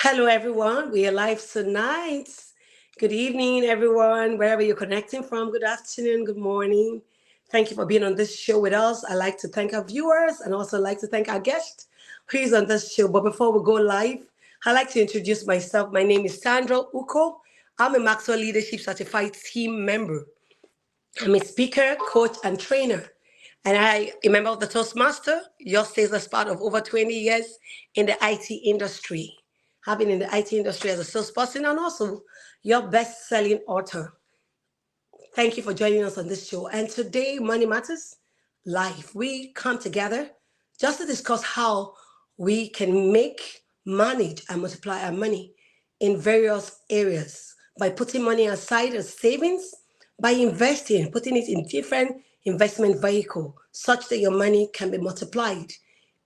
Hello, everyone. We are live tonight. Good evening, everyone, wherever you're connecting from. Good afternoon, good morning. Thank you for being on this show with us. I like to thank our viewers and also like to thank our guest who is on this show. But before we go live, I'd like to introduce myself. My name is Sandra Uko. I'm a Maxwell Leadership Certified Team member. I'm a speaker, coach, and trainer. And I a member of the Toastmaster. Yours stays as part of over 20 years in the IT industry. Having in the IT industry as a salesperson and also your best-selling author. Thank you for joining us on this show. And today, Money Matters Live. We come together just to discuss how we can make, manage, and multiply our money in various areas by putting money aside as savings, by investing, putting it in different investment vehicle such that your money can be multiplied.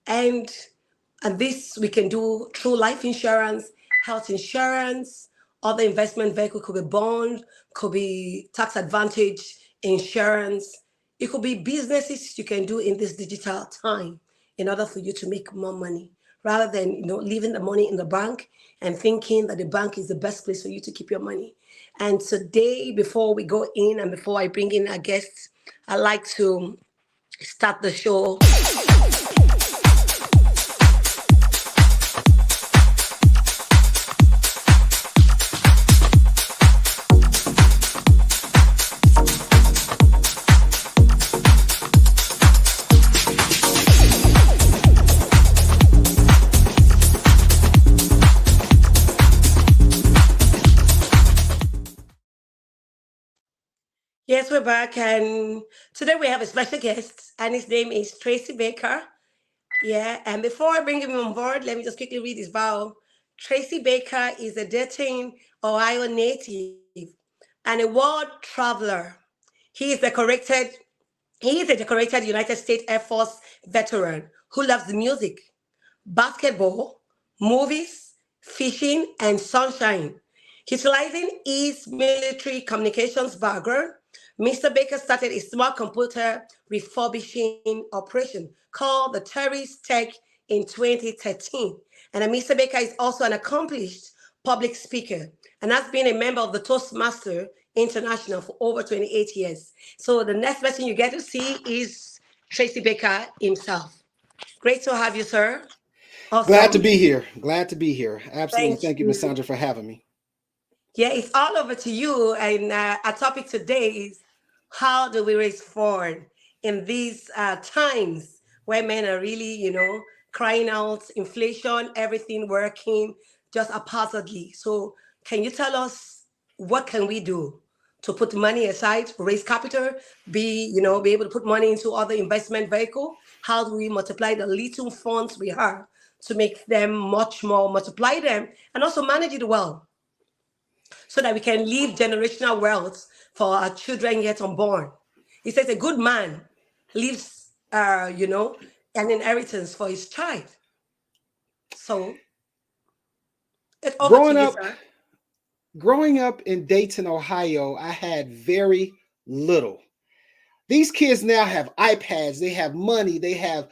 And and this we can do through life insurance, health insurance, other investment vehicle could be bond, could be tax advantage insurance. It could be businesses you can do in this digital time in order for you to make more money rather than leaving the money in the bank and thinking that the bank is the best place for you to keep your money. And today, before we go in and before I bring in our guests, I like to start the show. Yes, we're back, and today we have a special guest, and his name is Tracy Baker. Yeah, and before I bring him on board, let me just quickly read his bio. Tracy Baker is a Dayton, Ohio native and a world traveler. He is decorated. He is a decorated United States Air Force veteran who loves music, basketball, movies, fishing, and sunshine. Utilizing his military communications background, Mr. Baker started a small computer refurbishing operation called the Terry's Tech in 2013. And Mr. Baker is also an accomplished public speaker and has been a member of the Toastmaster International for over 28 years. So the next person you get to see is Tracy Baker himself. Great to have you, sir. Glad to Awesome. be here. Glad to be here. Absolutely. Thank Thank you, Miss you. Sandra, for having me. Yeah, it's all over to you. And our topic today is how do we raise fund in these times where men are really, crying out, inflation, everything working just haphazardly. So, can you tell us what can we do to put money aside, raise capital, be able to put money into other investment vehicle? How do we multiply the little funds we have to make them much more, multiply them, and also manage it well? So that we can leave generational wealth for our children yet unborn. He says a good man leaves, an inheritance for his child. So it's over to Growing you, up, sir. growing up in Dayton, Ohio, I had very little. These kids now have iPads, they have money, they have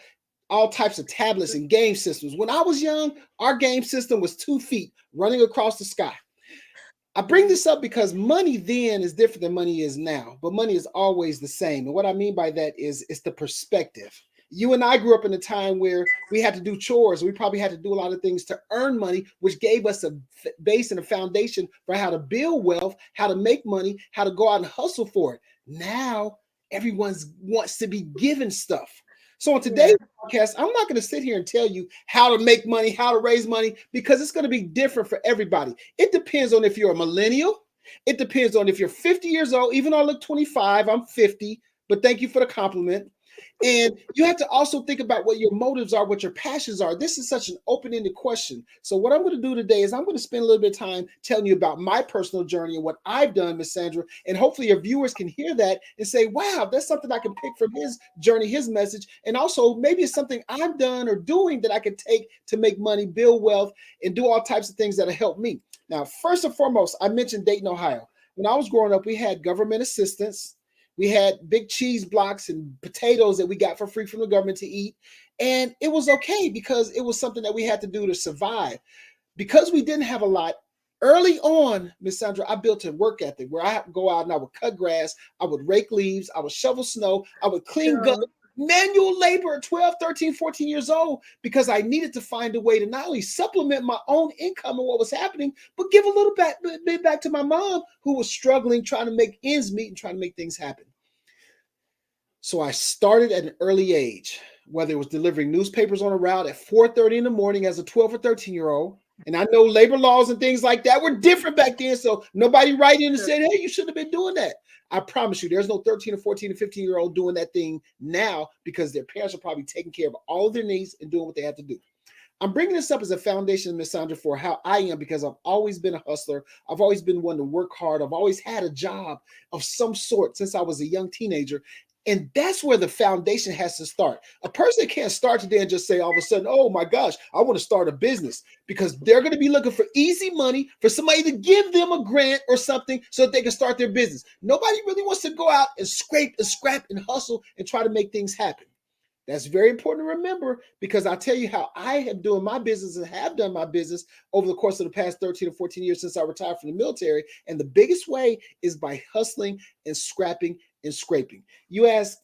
all types of tablets and game systems. When I was young, our game system was 2 feet running across the sky. I bring this up because money then is different than money is now, but money is always the same. And what I mean by that is it's the perspective. You and I grew up in a time where we had to do chores. We probably had to do a lot of things to earn money, which gave us a base and a foundation for how to build wealth, how to make money, how to go out and hustle for it. Now, everyone wants to be given stuff. So on Yeah. today's podcast, I'm not going to sit here and tell you how to make money, how to raise money, because it's going to be different for everybody. It depends on if you're a millennial. It depends on if you're 50 years old. Even though I look 25, I'm 50, but thank you for the compliment. And you have to also think about what your motives are, what your passions are. This is such an open-ended question. So what I'm going to do today is I'm going to spend a little bit of time telling you about my personal journey and what I've done, Miss Sandra. And hopefully your viewers can hear that and say, wow, that's something I can pick from his journey, his message. And also maybe it's something I've done or doing that I can take to make money, build wealth, and do all types of things that'll help me. Now, first and foremost, I mentioned Dayton, Ohio. When I was growing up, we had government assistance. We had big cheese blocks and potatoes that we got for free from the government to eat. And it was okay because it was something that we had to do to survive. Because we didn't have a lot early on, Miss Sandra, I built a work ethic where I would go out and I would cut grass, I would rake leaves, I would shovel snow, I would clean gutters, Sure. manual labor at 12, 13, 14 years old, because I needed to find a way to not only supplement my own income and what was happening, but give a little bit back to my mom who was struggling, trying to make ends meet and trying to make things happen. So I started at an early age, whether it was delivering newspapers on a route at 4:30 in the morning as a 12 or 13-year-old. And I know labor laws and things like that were different back then. So nobody write in and said, hey, you shouldn't have been doing that. I promise you, there's no 13 or 14 or 15-year-old doing that thing now because their parents are probably taking care of all of their needs and doing what they have to do. I'm bringing this up as a foundation, Miss Sandra, for how I am because I've always been a hustler. I've always been one to work hard. I've always had a job of some sort since I was a young teenager. And that's where the foundation has to start. A person can't start today and just say all of a sudden, oh my gosh, I want to start a business, because they're going to be looking for easy money for somebody to give them a grant or something so that they can start their business. Nobody really wants to go out and scrape and scrap and hustle and try to make things happen. That's very important to remember, because I'll tell you how I have done my business and have done my business over the course of the past 13 or 14 years since I retired from the military. And the biggest way is by hustling and scrapping and scraping. You ask,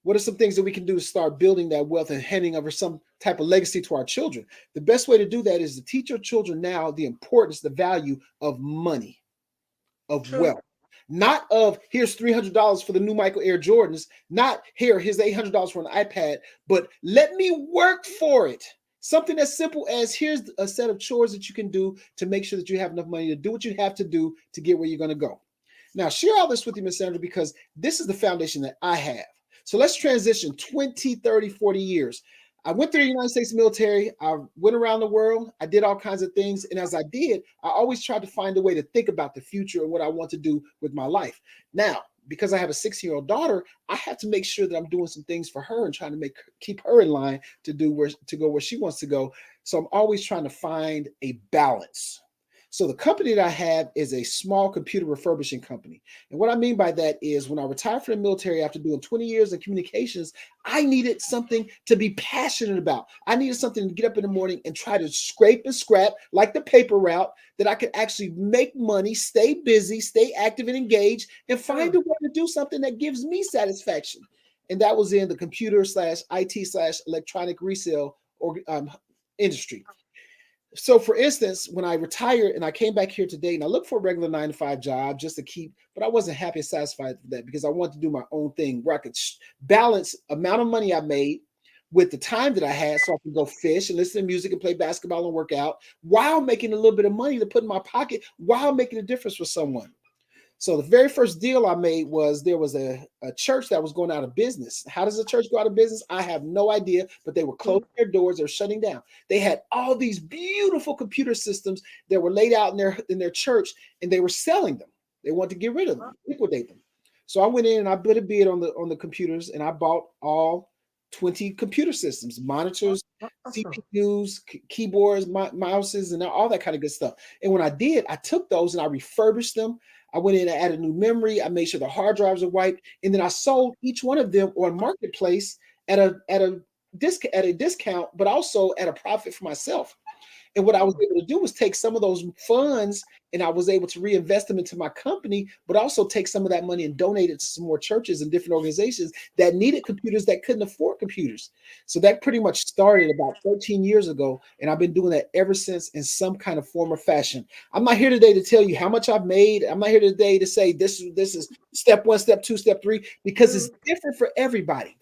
what are some things that we can do to start building that wealth and handing over some type of legacy to our children? The best way to do that is to teach your children now the importance, the value of money, of True. wealth. Not of here's $300 for the new Michael Air Jordans, not here's $800 for an iPad, but let me work for it. Something as simple as here's a set of chores that you can do to make sure that you have enough money to do what you have to do to get where you're going to go. Now, share all this with you, Ms. Sandra, because this is the foundation that I have. So let's transition 20, 30, 40 years. I went through the United States military. I went around the world. I did all kinds of things. And as I did, I always tried to find a way to think about the future and what I want to do with my life. Now, because I have a 6-year-old daughter, I have to make sure that I'm doing some things for her and trying to keep her in line to go where she wants to go. So I'm always trying to find a balance. So the company that I have is a small computer refurbishing company. And what I mean by that is when I retired from the military after doing 20 years in communications, I needed something to be passionate about. I needed something to get up in the morning and try to scrape and scrap like the paper route that I could actually make money, stay busy, stay active and engaged, and find a way to do something that gives me satisfaction. And that was in the computer / IT / electronic resale or industry. So for instance, when I retired and I came back here today and I looked for a regular 9-to-5 job just to keep, but I wasn't happy and satisfied with that because I wanted to do my own thing where I could balance amount of money I made with the time that I had so I could go fish and listen to music and play basketball and work out while making a little bit of money to put in my pocket while making a difference for someone. So the very first deal I made was there was a church that was going out of business. How does a church go out of business? I have no idea, but they were closing their doors. They were shutting down. They had all these beautiful computer systems that were laid out in their church, and they were selling them. They wanted to get rid of them, liquidate them. So I went in and I put a bid on the computers, and I bought all 20 computer systems, monitors, Awesome. CPUs, keyboards, mouses, and all that kind of good stuff. And when I did, I took those and I refurbished them. I went in and added new memory. I made sure the hard drives are wiped, and then I sold each one of them on marketplace at a discount, but also at a profit for myself. And what I was able to do was take some of those funds and I was able to reinvest them into my company, but also take some of that money and donate it to some more churches and different organizations that needed computers that couldn't afford computers. So that pretty much started about 13 years ago. And I've been doing that ever since in some kind of form or fashion. I'm not here today to tell you how much I've made. I'm not here today to say this is step 1, step 2, step 3, because it's different for everybody.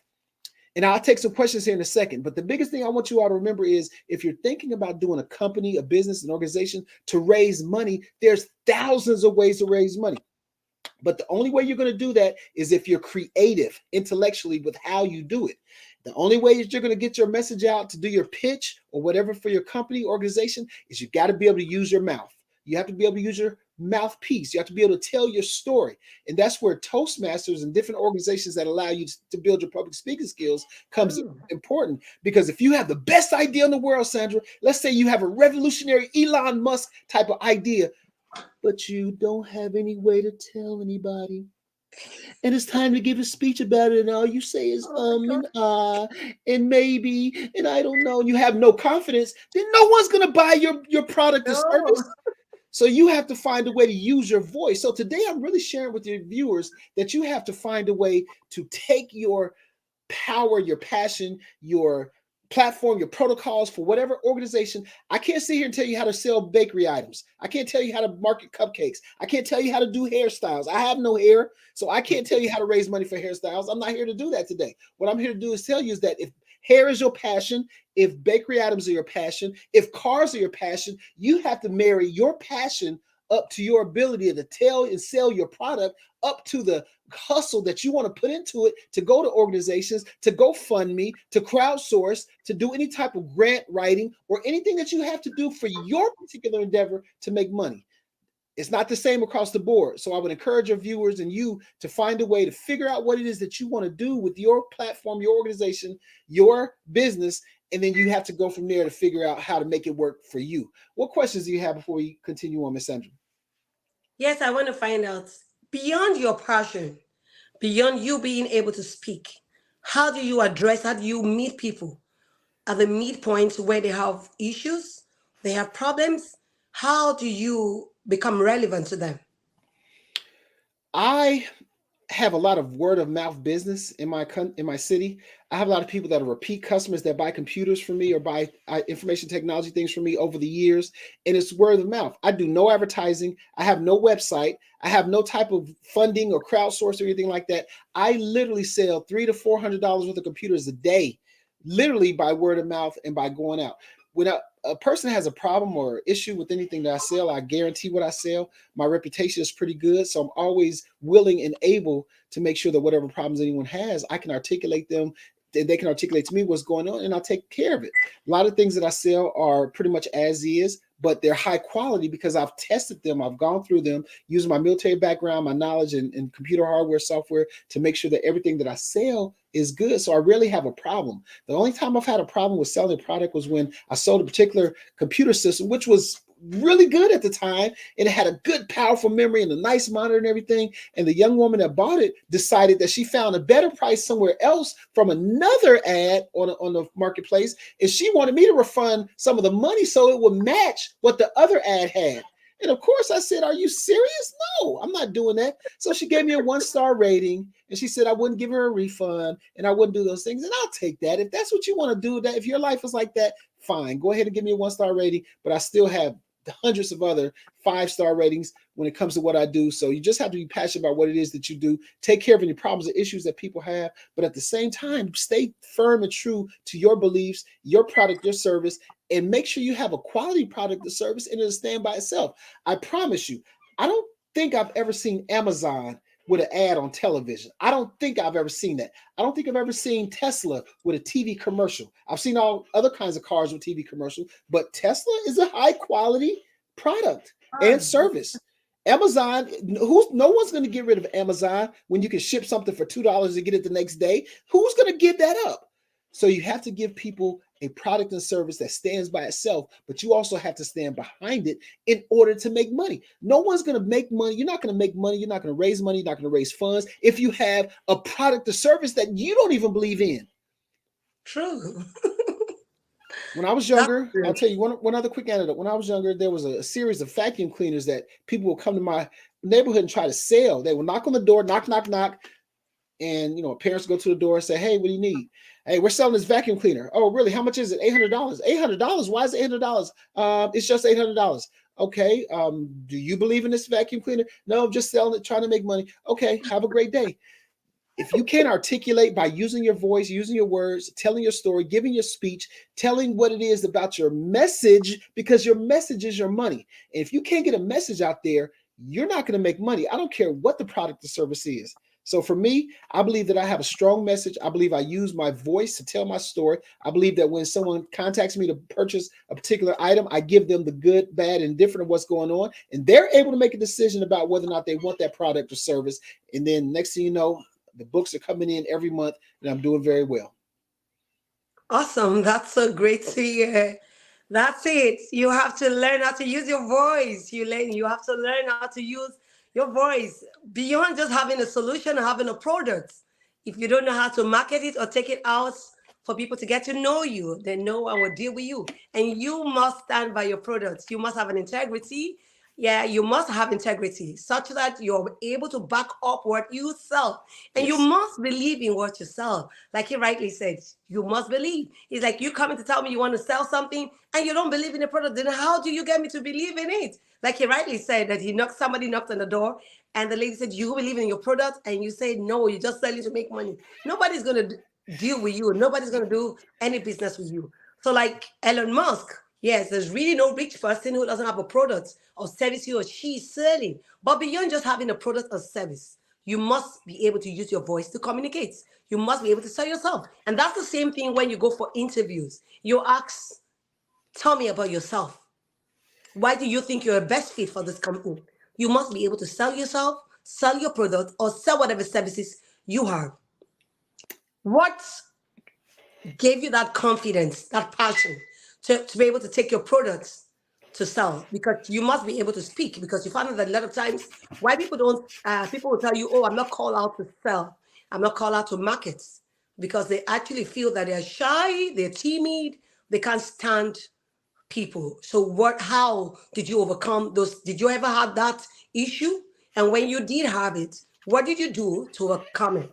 And I'll take some questions here in a second. But the biggest thing I want you all to remember is if you're thinking about doing a company, a business, an organization to raise money, there's thousands of ways to raise money. But the only way you're going to do that is if you're creative intellectually with how you do it. The only way that you're going to get your message out to do your pitch or whatever for your company, organization, is you got to be able to use your mouth. You have to be able to use your mouthpiece. You have to be able to tell your story. And that's where Toastmasters and different organizations that allow you to build your public speaking skills comes important. Because if you have the best idea in the world, Sandra, let's say you have a revolutionary Elon Musk type of idea, but you don't have any way to tell anybody. and it's time to give a speech about it, and all you say is Oh my God. and and maybe, and I don't know, and you have no confidence, then no one's gonna buy your product or No. service. So you have to find a way to use your voice. So today I'm really sharing with your viewers that you have to find a way to take your power, your passion, your platform, your protocols for whatever organization. I can't sit here and tell you how to sell bakery items. I can't tell you how to market cupcakes. I can't tell you how to do hairstyles. I have no hair, so I can't tell you how to raise money for hairstyles. I'm not here to do that today. What I'm here to do is tell you is that if hair is your passion, if bakery items are your passion, if cars are your passion, you have to marry your passion up to your ability to tell and sell your product, up to the hustle that you want to put into it, to go to organizations, to go fund me, to crowdsource, to do any type of grant writing or anything that you have to do for your particular endeavor to make money. It's not the same across the board. So I would encourage your viewers and you to find a way to figure out what it is that you want to do with your platform, your organization, your business, and then you have to go from there to figure out how to make it work for you. What questions do you have before we continue on, Miss Sandra? Yes, I want to find out beyond your passion, beyond you being able to speak, how do you meet people at the midpoints where they have issues, they have problems? How do you become relevant to them? I have a lot of word of mouth business in my city. I have a lot of people that are repeat customers that buy computers from me or buy information technology things from me over the years, and it's word of mouth. I do no advertising. I have no website. I have no type of funding or crowdsource or anything like that. I literally sell $300 to $400 worth of computers a day, literally by word of mouth and by going out. When a person has a problem or issue with anything that I sell, I guarantee what I sell. My reputation is pretty good, so I'm always willing and able to make sure that whatever problems anyone has, I can articulate them. They can articulate to me what's going on, and I'll take care of it. A lot of things that I sell are pretty much as is, but they're high quality because I've tested them. I've gone through them using my military background, my knowledge in computer hardware, software to make sure that everything that I sell is good. So I rarely have a problem. The only time I've had a problem with selling a product was when I sold a particular computer system, which was really good at the time, and it had a good powerful memory and a nice monitor and everything. And the young woman that bought it decided that she found a better price somewhere else from another ad on the marketplace, and she wanted me to refund some of the money so it would match what the other ad had. And of course I said, are you serious? No, I'm not doing that. So she gave me a 1-star rating, and she said I wouldn't give her a refund and I wouldn't do those things. And I'll take that. If that's what you want to do, that if your life is like that, fine, go ahead and give me a 1-star rating. But I still have hundreds of other 5-star ratings when it comes to what I do. So you just have to be passionate about what it is that you do. Take care of any problems or issues that people have, but at the same time, stay firm and true to your beliefs, your product, your service, and make sure you have a quality product or service and it'll stand by itself. I promise you, I don't think I've ever seen Amazon with an ad on television. I don't think I've ever seen that. I don't think I've ever seen Tesla with a TV commercial. I've seen all other kinds of cars with TV commercials, but Tesla is a high quality product and service. Amazon, no one's going to get rid of Amazon when you can ship something for $2 and get it the next day. Who's going to give that up? So you have to give people a product and service that stands by itself, but you also have to stand behind it in order to make money. No one's going to make money. You're not going to make money. You're not going to raise money. You're not going to raise funds if you have a product or service that you don't even believe in. True. When I was That's younger, true. I'll tell you one other quick anecdote. When I was younger, there was a series of vacuum cleaners that people would come to my neighborhood and try to sell. They would knock on the door, knock, knock, knock. And parents go to the door and say, "Hey, what do you need?" "Hey, we're selling this vacuum cleaner." "Oh, really? How much is it?" $800. $800? Why is it $800? It's just $800. Okay. Do you believe in this vacuum cleaner? No, I'm just selling it, trying to make money. Okay, have a great day. If you can't articulate by using your voice, using your words, telling your story, giving your speech, telling what it is about your message, because your message is your money. And if you can't get a message out there, you're not going to make money. I don't care what the product or service is. So for me, I believe that I have a strong message. I believe I use my voice to tell my story. I believe that when someone contacts me to purchase a particular item, I give them the good, bad, and different of what's going on. And they're able to make a decision about whether or not they want that product or service. And then next thing you know, the books are coming in every month and I'm doing very well. Awesome. That's so great to hear. That's it. You have to learn how to use your voice. You have to learn how to use Your voice, beyond just having a solution or having a product, if you don't know how to market it or take it out for people to get to know you, then no one will deal with you. And you must stand by your products. You must have an integrity. Yeah, you must have integrity such that you're able to back up what you sell. And you Yes. must believe in what you sell. Like he rightly said, you must believe. It's like you coming to tell me you want to sell something and you don't believe in the product. Then how do you get me to believe in it? Like he rightly said that somebody knocked on the door and the lady said, you believe in your product? And you say, no, you just sell it to make money. Nobody's going to deal with you. Nobody's going to do any business with you. So like Elon Musk, yes, there's really no rich person who doesn't have a product or service he or she is selling. But beyond just having a product or service, you must be able to use your voice to communicate. You must be able to sell yourself. And that's the same thing when you go for interviews. You ask, tell me about yourself. Why do you think you're a best fit for this company? You must be able to sell yourself, sell your product, or sell whatever services you have. What gave you that confidence, that passion to be able to take your products to sell? Because you must be able to speak. Because you find that a lot of times why people don't, people will tell you, oh, I'm not called out to sell. I'm not called out to market because they actually feel that they're shy, they're timid, they can't stand people. So how did you overcome those? Did you ever have that issue? And when you did have it, what did you do to overcome it?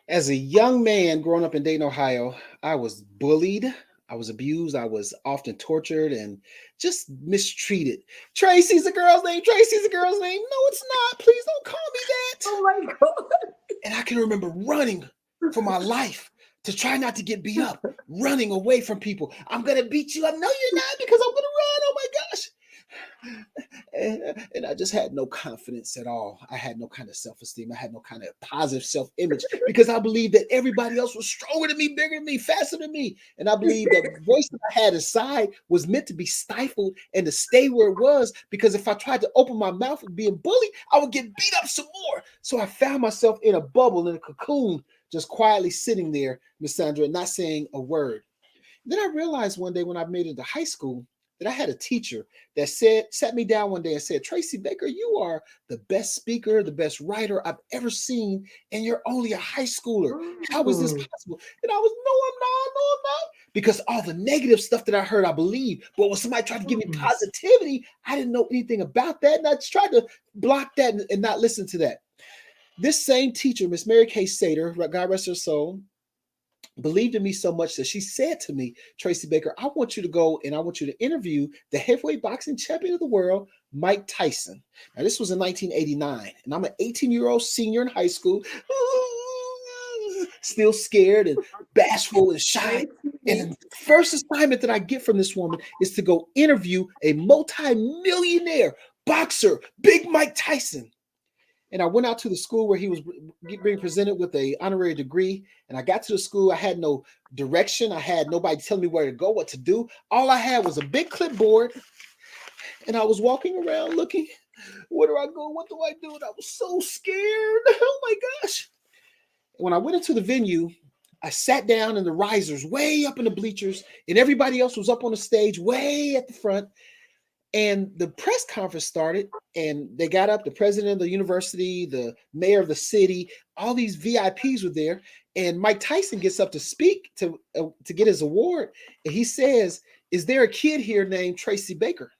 As a young man growing up in Dayton, Ohio, I was bullied. I was abused. I was often tortured and just mistreated. Tracy's a girl's name. Tracy's a girl's name. No, it's not. Please don't call me that. Oh my God. And I can remember running for my life to try not to get beat up, running away from people. I'm going to beat you up. No, you're not, because I'm going to run. Oh my gosh. And I just had no confidence at all. I had no kind of self-esteem. I had no kind of positive self-image because I believed that everybody else was stronger than me, bigger than me, faster than me. And I believed that the voice that I had inside was meant to be stifled and to stay where it was, because if I tried to open my mouth and being bullied, I would get beat up some more. So I found myself in a bubble, in a cocoon, just quietly sitting there, Miss Sandra, not saying a word. Then I realized one day when I made it to high school that I had a teacher that sat me down one day and said, Tracy Baker, you are the best speaker, the best writer I've ever seen, and you're only a high schooler. How is this Mm. possible? And I was, no, I'm not, no, I'm not. Because all the negative stuff that I heard, I believed. But when somebody tried to give me Mm. positivity, I didn't know anything about that. And I just tried to block that and not listen to that. This same teacher, Miss Mary Kay Sater, God rest her soul, believed in me so much that she said to me, Tracy Baker, I want you to go and I want you to interview the heavyweight boxing champion of the world, Mike Tyson. Now, this was in 1989, and I'm an 18-year-old senior in high school, still scared and bashful and shy. And the first assignment that I get from this woman is to go interview a multi-millionaire boxer, Big Mike Tyson. And I went out to the school where he was being presented with a honorary degree. And I got to the school. I had no direction. I had nobody telling me where to go, what to do. All I had was a big clipboard. And I was walking around looking, where do I go? What do I do? And I was so scared. Oh my gosh. When I went into the venue, I sat down in the risers way up in the bleachers, and everybody else was up on the stage way at the front. And the press conference started, and they got up, the president of the university, the mayor of the city, all these VIPs were there. And Mike Tyson gets up to speak to get his award. And he says, is there a kid here named Tracy Baker?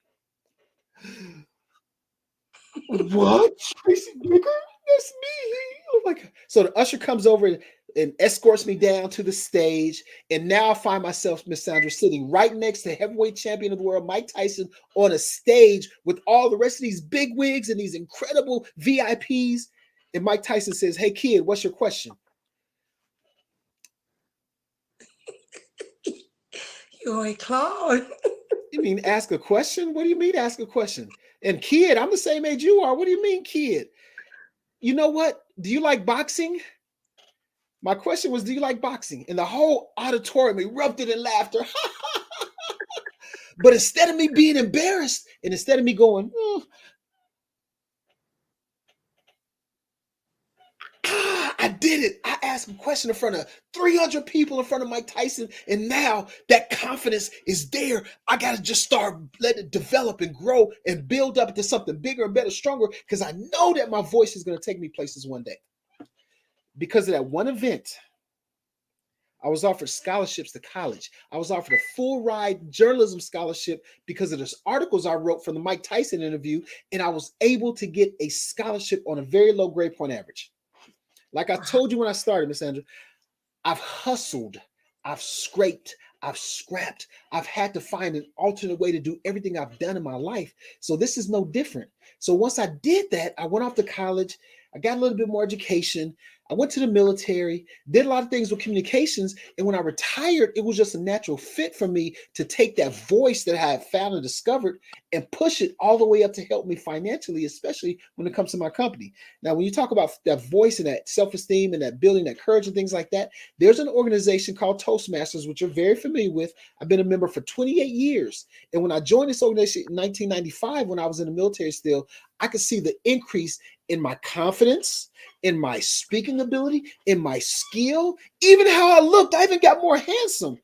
What? Tracy Baker? That's me. Oh my God. So the usher comes over and escorts me down to the stage. And now I find myself, Miss Sandra, sitting right next to heavyweight champion of the world, Mike Tyson, on a stage with all the rest of these big wigs and these incredible VIPs. And Mike Tyson says, hey, kid, what's your question? You're a clown. You mean ask a question? What do you mean ask a question? And kid, I'm the same age you are. What do you mean, kid? You know what? Do you like boxing? My question was, do you like boxing? And the whole auditorium erupted in laughter. But instead of me being embarrassed, and instead of me going, I did it. I asked a question in front of 300 people in front of Mike Tyson. And now that confidence is there. I got to just start letting it develop and grow and build up into something bigger and better, stronger, because I know that my voice is going to take me places one day. Because of that one event, I was offered scholarships to college. I was offered a full ride journalism scholarship because of the articles I wrote from the Mike Tyson interview. And I was able to get a scholarship on a very low grade point average. Like I told you when I started, Miss Andrew, I've hustled, I've scraped, I've scrapped. I've had to find an alternate way to do everything I've done in my life. So this is no different. So once I did that, I went off to college. I got a little bit more education. I went to the military, did a lot of things with communications. And when I retired, it was just a natural fit for me to take that voice that I had found and discovered and push it all the way up to help me financially, especially when it comes to my company. Now, when you talk about that voice and that self-esteem and that building that courage and things like that, there's an organization called Toastmasters, which you're very familiar with. I've been a member for 28 years. And when I joined this organization in 1995, when I was in the military still, I could see the increase in my confidence, in my speaking ability, in my skill, even how I looked. I even got more handsome.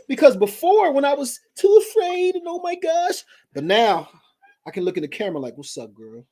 Because before, when I was too afraid and oh my gosh, but now I can look in the camera like, what's up, girl?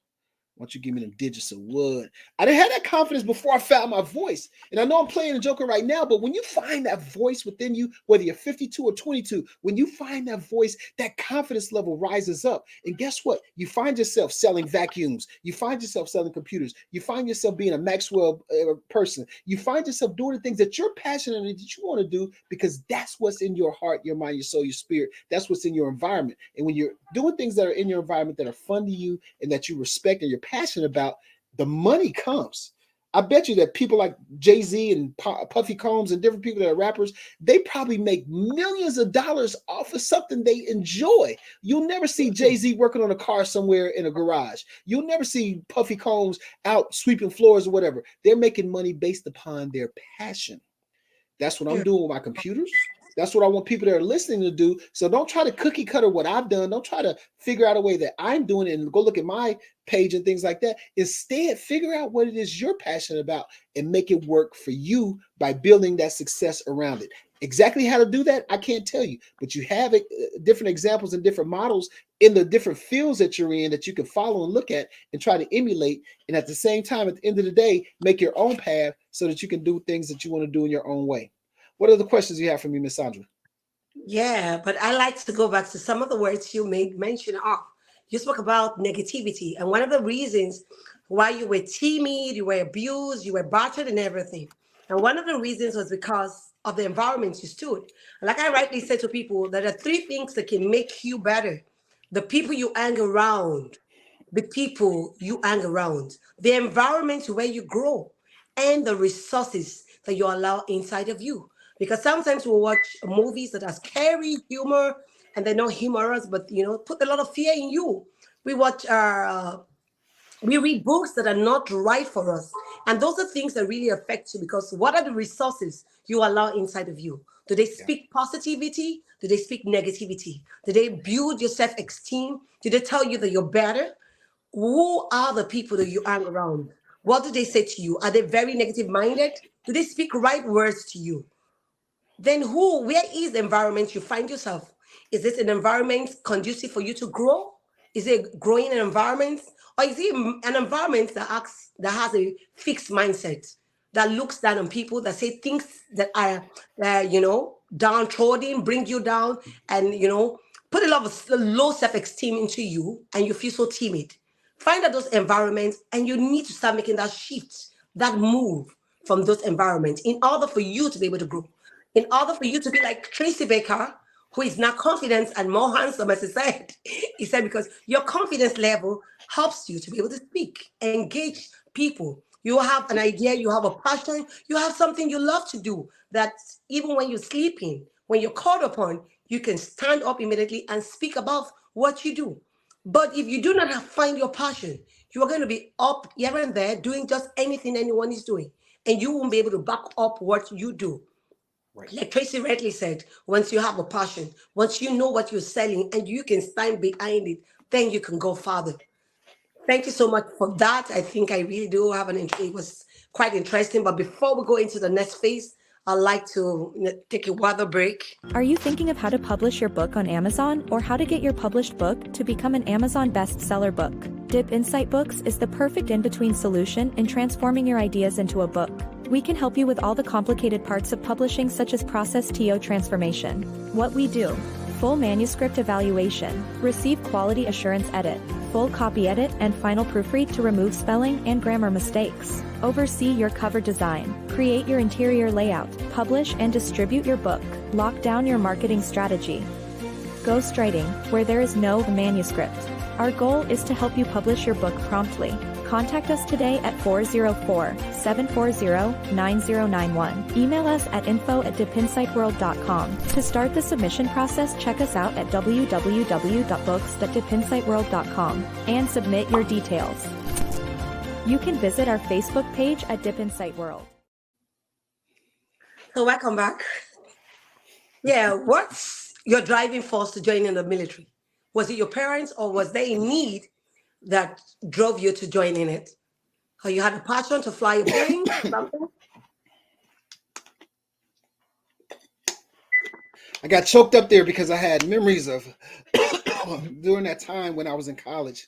Why don't you give me them digits of wood? I didn't have that confidence before I found my voice. And I know I'm playing a joker right now, but when you find that voice within you, whether you're 52 or 22, when you find that voice, that confidence level rises up. And guess what? You find yourself selling vacuums. You find yourself selling computers. You find yourself being a Maxwell person. You find yourself doing the things that you're passionate and that you want to do because that's what's in your heart, your mind, your soul, your spirit. That's what's in your environment. And when you're doing things that are in your environment that are fun to you and that you respect and you're passionate about, the money comes. I bet you that people like Jay-Z and Puffy Combs and different people that are rappers, they probably make millions of dollars off of something they enjoy. You'll never see Jay-Z working on a car somewhere in a garage. You'll never see Puffy Combs out sweeping floors or whatever. They're making money based upon their passion. That's what I'm doing with my computers. That's what I want people that are listening to do. So don't try to cookie cutter what I've done. Don't try to figure out a way that I'm doing it and go look at my page and things like that. Instead, figure out what it is you're passionate about and make it work for you by building that success around it. Exactly how to do that, I can't tell you, but you have different examples and different models in the different fields that you're in that you can follow and look at and try to emulate. And at the same time, at the end of the day, make your own path so that you can do things that you want to do in your own way. What are the questions you have for me, Miss Sandra? Yeah, but I like to go back to some of the words you made mention of. You spoke about negativity, and one of the reasons why you were timid, you were abused, you were battered, and everything. And one of the reasons was because of the environment you stood. Like I rightly said to people, there are three things that can make you better: the people you hang around, the people you hang around, the environment where you grow, and the resources that you allow inside of you. Because sometimes we watch movies that are scary, humor, and they're not humorous, but put a lot of fear in you. We watch we read books that are not right for us. And those are things that really affect you because what are the resources you allow inside of you? Do they Yeah. speak positivity? Do they speak negativity? Do they build your self esteem? Do they tell you that you're better? Who are the people that you hang around? What do they say to you? Are they very negative minded? Do they speak right words to you? Then where is the environment you find yourself? Is it an environment conducive for you to grow? Is it a growing environment? Or is it an environment that has a fixed mindset, that looks down on people, that say things that are, downtrodden, bring you down, and, put a lot of low self-esteem into you, and you feel so timid? Find out those environments, and you need to start making that shift, that move from those environments in order for you to be able to grow, in order for you to be like Tracy Baker, who is now confident and more handsome, as he said. He said, because your confidence level helps you to be able to speak, engage people. You have an idea, you have a passion, you have something you love to do that even when you're sleeping, when you're called upon, you can stand up immediately and speak about what you do. But if you do not find your passion, you are going to be up here and there doing just anything anyone is doing. And you won't be able to back up what you do. Right. Like Tracy rightly said, once you have a passion, once you know what you're selling and you can stand behind it, then you can go farther. Thank you so much for that. I think I really do have it was quite interesting. But before we go into the next phase, I'd like to take a water break. Are you thinking of how to publish your book on Amazon or how to get your published book to become an Amazon bestseller book? Dip Insight Books is the perfect in-between solution in transforming your ideas into a book. We can help you with all the complicated parts of publishing, such as process TO transformation. What we do: full manuscript evaluation, receive quality assurance edit, full copy edit and final proofread to remove spelling and grammar mistakes, oversee your cover design, create your interior layout, publish and distribute your book, lock down your marketing strategy. Ghostwriting, where there is no manuscript. Our goal is to help you publish your book promptly. Contact us today at 404-740-9091. Email us at info@dipinsightworld.com. To start the submission process, check us out at www.books.dipinsightworld.com and submit your details. You can visit our Facebook page at Dip Insight World. So welcome back. Yeah, what's your driving force to join in the military? Was it your parents, or was there a need that drove you to join in it? Or you had a passion to fly a plane or something? I got choked up there because I had memories of during that time when I was in college.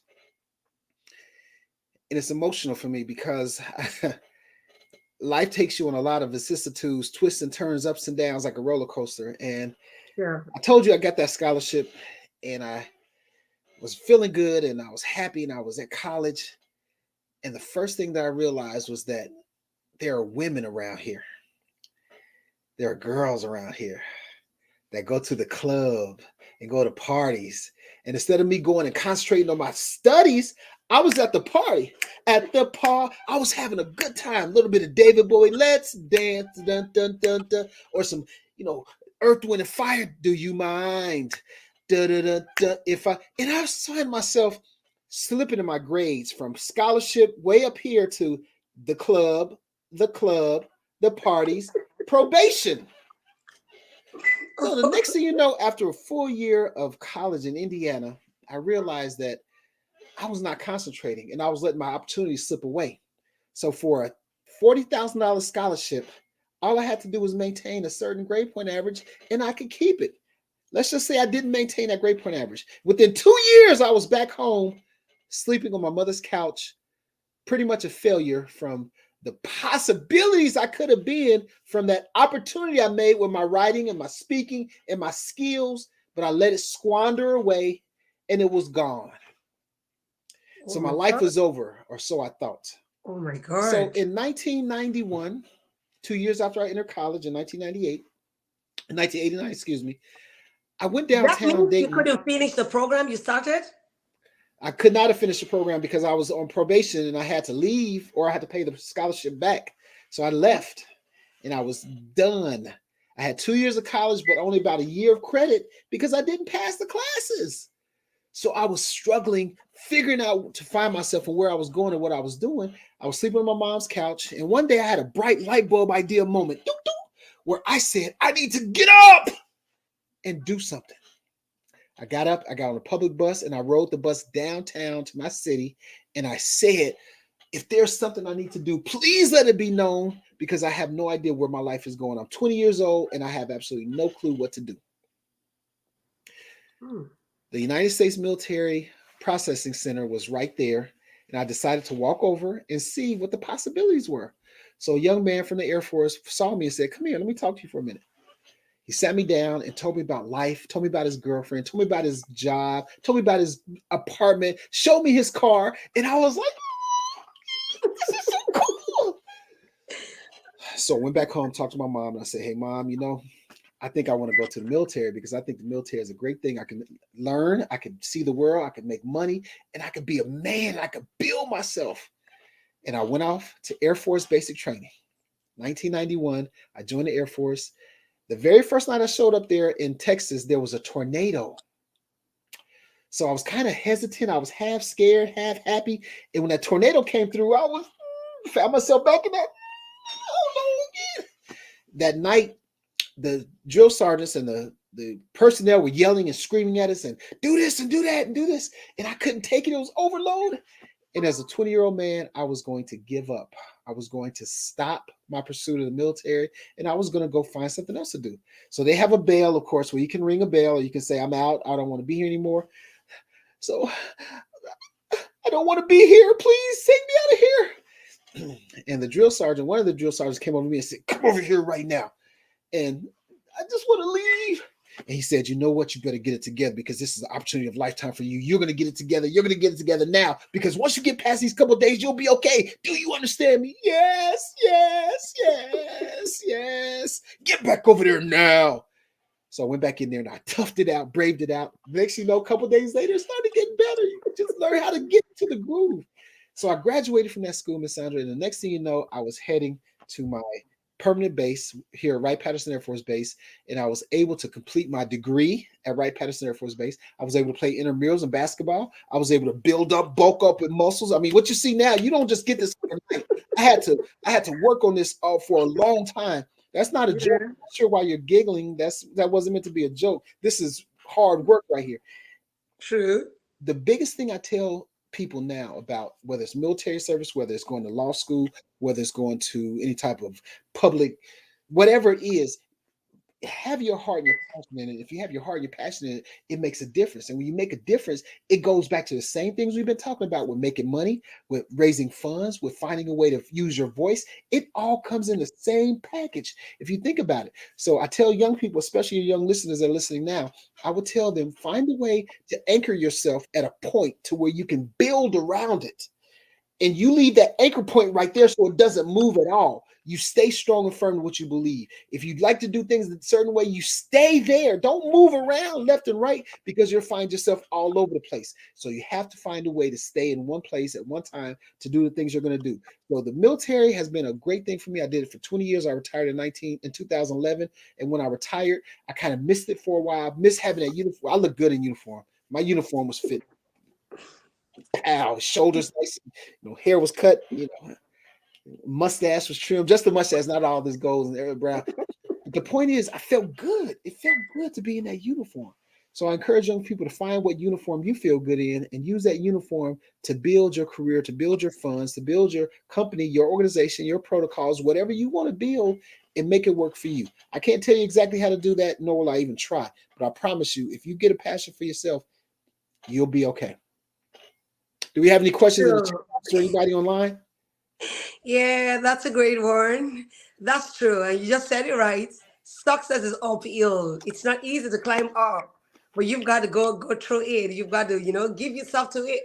And it's emotional for me because life takes you on a lot of vicissitudes, twists and turns, ups and downs like a roller coaster. And Yeah. I told you I got that scholarship and I was feeling good and I was happy and I was at college. And the first thing that I realized was that there are women around here. There are girls around here that go to the club and go to parties. And instead of me going and concentrating on my studies, I was at the party. At the party, I was having a good time. A little bit of David Bowie, let's dance, dun, dun, dun, dun, or some, Earth, Wind, and Fire. Do you mind? Da, da, da, da, and I find myself slipping in my grades from scholarship way up here to the club, the parties, probation. So the next thing you know, after a full year of college in Indiana, I realized that I was not concentrating and I was letting my opportunities slip away. So for a $40,000 scholarship, all I had to do was maintain a certain grade point average and I could keep it. Let's just say I didn't maintain that grade point average. Within 2 years, I was back home, sleeping on my mother's couch, pretty much a failure from the possibilities I could have been from that opportunity I made with my writing and my speaking and my skills, but I let it squander away and it was gone. So my life was over, or so I thought. Oh my God. So in 1991, 2 years after I entered college in 1989, excuse me, I went downtown. That means you couldn't finish the program you started? I could not have finished the program because I was on probation and I had to leave or I had to pay the scholarship back. So I left and I was done. I had 2 years of college, but only about a year of credit because I didn't pass the classes. So I was struggling, figuring out to find myself and where I was going and what I was doing. I was sleeping on my mom's couch. And one day I had a bright light bulb idea moment where I said, I need to get up and do something. I got up, I got on a public bus, and I rode the bus downtown to my city. And I said, if there's something I need to do, please let it be known because I have no idea where my life is going. I'm 20 years old and I have absolutely no clue what to do. The United States Military Processing Center was right there. And I decided to walk over and see what the possibilities were. So a young man from the Air Force saw me and said, come here, let me talk to you for a minute. He sat me down and told me about life, told me about his girlfriend, told me about his job, told me about his apartment, showed me his car. And I was like, oh, this is so cool. So I went back home, talked to my mom, and I said, hey, Mom, I think I want to go to the military because I think the military is a great thing. I can learn, I can see the world, I can make money, and I can be a man, I can build myself. And I went off to Air Force basic training. 1991, I joined the Air Force. The very first night I showed up there in Texas, there was a tornado. So I was kind of hesitant. I was half scared, half happy. And when that tornado came through, I was found myself back in that. Oh no, again. That night, the drill sergeants and the personnel were yelling and screaming at us and do this and do that and do this. And I couldn't take it. It was overload. And as a 20-year-old man, I was going to give up. I was going to stop my pursuit of the military, and I was going to go find something else to do. So they have a bell, of course, where you can ring a bell or you can say, I'm out. I don't want to be here anymore. So I don't want to be here. Please take me out of here. And the drill sergeant, one of the drill sergeants came over to me and said, come over here right now. And I just want to leave. And he said, you know what? You better get it together because this is an opportunity of lifetime for you. You're going to get it together. You're going to get it together now because once you get past these couple of days, you'll be okay. Do you understand me? Yes, yes, yes, yes. Get back over there now. So I went back in there and I toughed it out, braved it out. Next you know, a couple of days later, it started getting better. You could just learn how to get to the groove. So I graduated from that school, Miss Sandra, and the next thing you know, I was heading to my permanent base here at Wright-Patterson Air Force Base, and I was able to complete my degree at Wright-Patterson Air Force Base. I was able to play intramurals in basketball. I was able to build up, bulk up with muscles. I mean, what you see now, you don't just get this overnight. I had to work on this for a long time. That's not a joke. I'm not sure why you're giggling. That wasn't meant to be a joke. This is hard work right here. True. The biggest thing I tell people now about whether it's military service, whether it's going to law school, whether it's going to any type of public, whatever it is, have your heart and your passion in it. If you have your heart and your passion in it, it makes a difference. And when you make a difference, it goes back to the same things we've been talking about with making money, with raising funds, with finding a way to use your voice. It all comes in the same package if you think about it. So I tell young people, especially your young listeners that are listening now, I would tell them, find a way to anchor yourself at a point to where you can build around it. And you leave that anchor point right there so it doesn't move at all. You stay strong and firm in what you believe. If you'd like to do things a certain way, you stay there. Don't move around left and right because you'll find yourself all over the place. So you have to find a way to stay in one place at one time to do the things you're going to do. So the military has been a great thing for me. I did it for 20 years. I retired in 2011. And when I retired, I kind of missed it for a while. I missed having that uniform. I look good in uniform. My uniform was fit. Ow, shoulders nice, hair was cut, mustache was trimmed, just the mustache, not all this gold and every brown. But the point is, I felt good. It felt good to be in that uniform. So I encourage young people to find what uniform you feel good in and use that uniform to build your career, to build your funds, to build your company, your organization, your protocols, whatever you want to build, and make it work for you. I can't tell you exactly how to do that, nor will I even try. But I promise you, if you get a passion for yourself, you'll be okay. Do we have any questions in the chat for anybody online? Yeah, that's a great one. That's true. And you just said it right. Success is uphill. It's not easy to climb up, but you've got to go through it. You've got to, give yourself to it.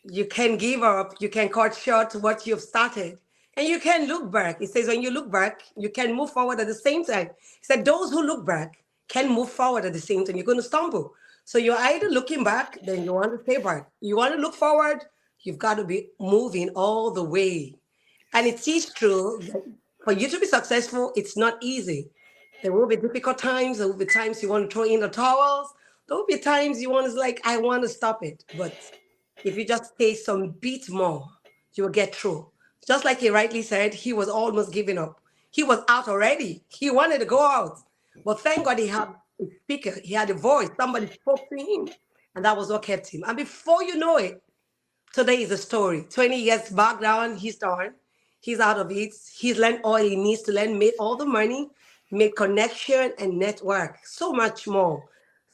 You can give up. You can cut short what you've started. And you can look back. It says when you look back, you can move forward at the same time. It said those who look back can move forward at the same time. You're going to stumble. So you're either looking back, then you want to stay back. You want to look forward, you've got to be moving all the way. And it is true that for you to be successful, it's not easy. There will be difficult times. There will be times you want to throw in the towels. There will be times you want to like, I want to stop it. But if you just stay some bit more, you will get through. Just like he rightly said, he was almost giving up. He was out already. He wanted to go out. But thank God he had a speaker. He had a voice. Somebody spoke to him. And that was what kept him. And before you know it, today is a story. 20 years back down, he's done. He's out of it. He's learned all he needs to learn, made all the money, made connection and network, so much more.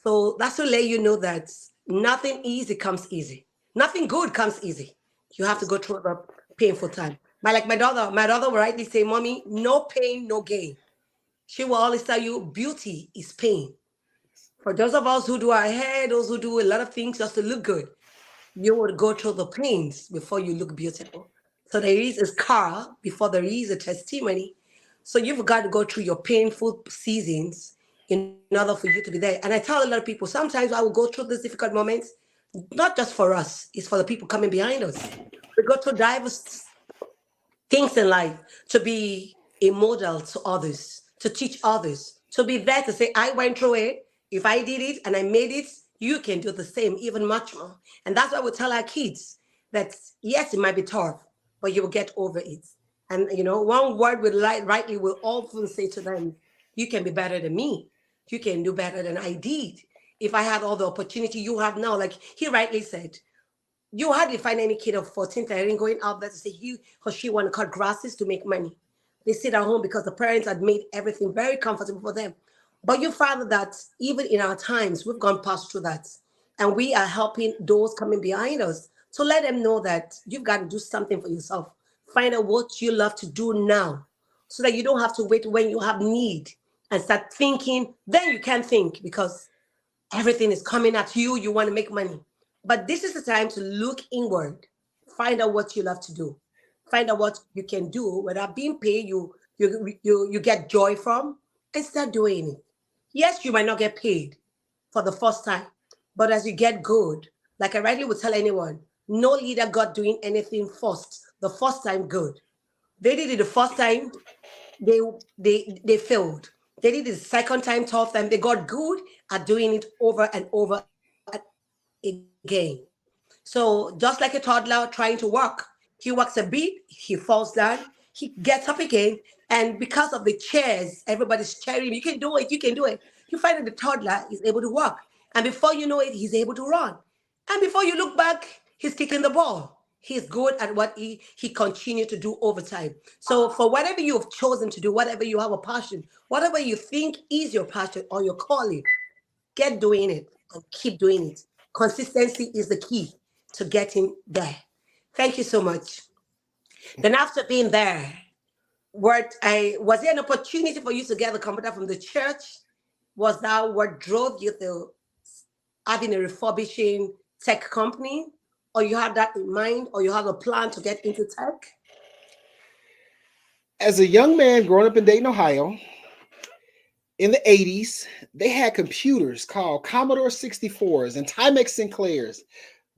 So that's to let you know that nothing easy comes easy. Nothing good comes easy. You have to go through the painful time. But like my daughter will rightly say, Mommy, no pain, no gain. She will always tell you beauty is pain. For those of us who do our hair, those who do a lot of things just to look good, you would go through the pains before you look beautiful. So there is a scar before there is a testimony. So you've got to go through your painful seasons in order for you to be there. And I tell a lot of people, sometimes I will go through these difficult moments, not just for us, it's for the people coming behind us. We go through diverse things in life to be a model to others, to teach others, to be there to say, I went through it. If I did it and I made it, you can do the same, even much more. And that's why we tell our kids that, yes, it might be tough, but you will get over it. And, one word we rightly will often say to them, you can be better than me. You can do better than I did. If I had all the opportunity you have now, like he rightly said, You hardly find any kid of 14, 13 going out there to say he or she want to cut grasses to make money. They sit at home because the parents had made everything very comfortable for them. But you find that even in our times, we've gone past through that. And we are helping those coming behind us to let them know that you've got to do something for yourself. Find out what you love to do now so that you don't have to wait when you have need and start thinking. Then you can think because everything is coming at you. You want to make money. But this is the time to look inward, find out what you love to do, find out what you can do without being paid. You get joy from, and start doing it. Yes, you might not get paid for the first time, but as you get good, like I rightly would tell anyone, no leader got doing anything first. The first time good. They did it the first time, they they failed. They did it the second time, third time, they got good at doing it over and over again. So just like a toddler trying to walk, he walks a bit, he falls down, he gets up again, and because of the chairs, everybody's cheering, you can do it, you can do it. You find that the toddler is able to walk, and before you know it, he's able to run. And before you look back, he's kicking the ball. He's good at what he continued to do over time. So for whatever you have chosen to do, whatever you have a passion, whatever you think is your passion or your calling, get doing it and keep doing it. Consistency is the key to getting there. Thank you so much. Then after being there, was there an opportunity for you to get the computer from the church? Was that what drove you to having a refurbishing tech company? Or you had that in mind, or you have a plan to get into tech? As a young man growing up in Dayton, Ohio, in the 80s, they had computers called Commodore 64s and Timex Sinclairs.